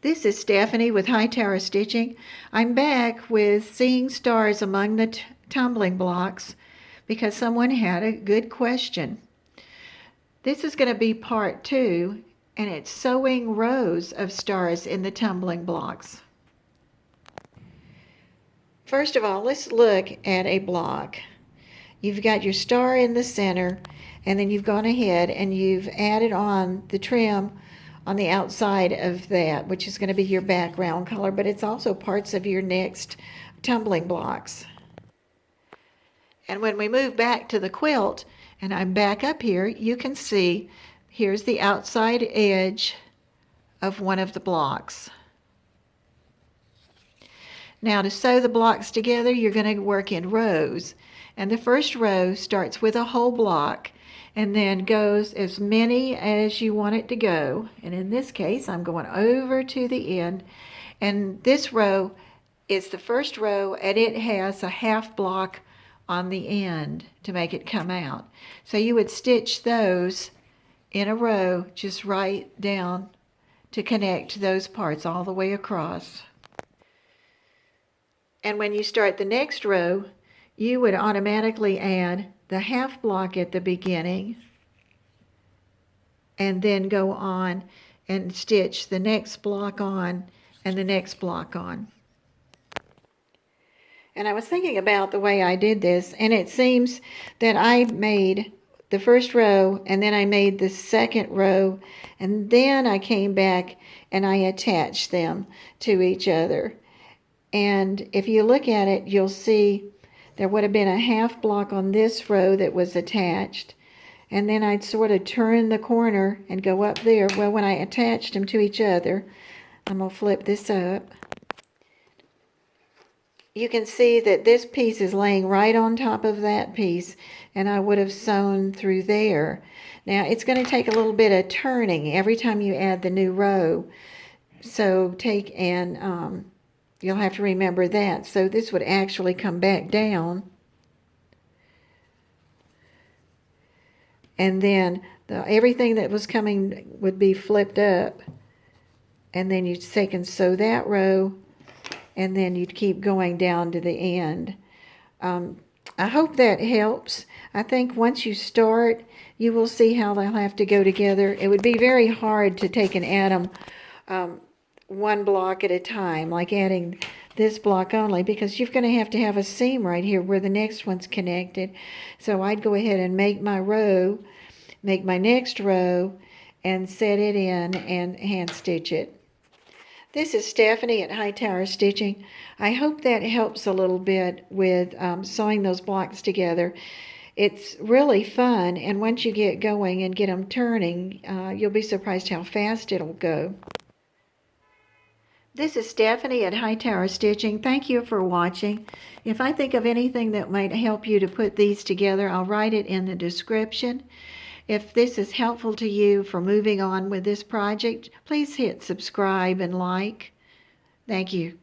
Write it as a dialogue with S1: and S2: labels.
S1: This is Stephanie with Hightower Stitching. I'm back with Seeing Stars Among the Tumbling Blocks because someone had a good question. This is going to be part 2, and it's sewing rows of stars in the tumbling blocks. First of all, let's look at a block. You've got your star in the center, and then you've gone ahead and you've added on the trim on the outside of that, which is going to be your background color, but it's also parts of your next tumbling blocks. And when we move back to the quilt, and I'm back up here, you can see here's the outside edge of one of the blocks. Now to sew the blocks together, you're going to work in rows. And the first row starts with a whole block and then goes as many as you want it to go. And in this case, I'm going over to the end. And this row is the first row, and it has a half block on the end to make it come out. So you would stitch those in a row just right down to connect those parts all the way across. And when you start the next row, you would automatically add the half block at the beginning and then go on and stitch the next block on and the next block on. And I was thinking about the way I did this, and it seems that I made the first row and then I made the second row, and then I came back and I attached them to each other. And if you look at it, you'll see there would have been a half block on this row that was attached. And then I'd sort of turn the corner and go up there. Well, when I attached them to each other, I'm going to flip this up. You can see that this piece is laying right on top of that piece, and I would have sewn through there. Now, it's going to take a little bit of turning every time you add the new row. So you'll have to remember that. So this would actually come back down. And then everything that was coming would be flipped up. And then you'd take and sew that row. And then you'd keep going down to the end. I hope that helps. I think once you start, you will see how they'll have to go together. It would be very hard to take and add them one block at a time, like adding this block only, because you're going to have a seam right here where the next one's connected. So I'd go ahead and make my next row, and set it in and hand stitch it. This is Stephanie at Hightower Stitching. I hope that helps a little bit with sewing those blocks together. It's really fun, and once you get going and get them turning, you'll be surprised how fast it'll go. This is Stephanie at Hightower Stitching. Thank you for watching. If I think of anything that might help you to put these together, I'll write it in the description. If this is helpful to you for moving on with this project, please hit subscribe and like. Thank you.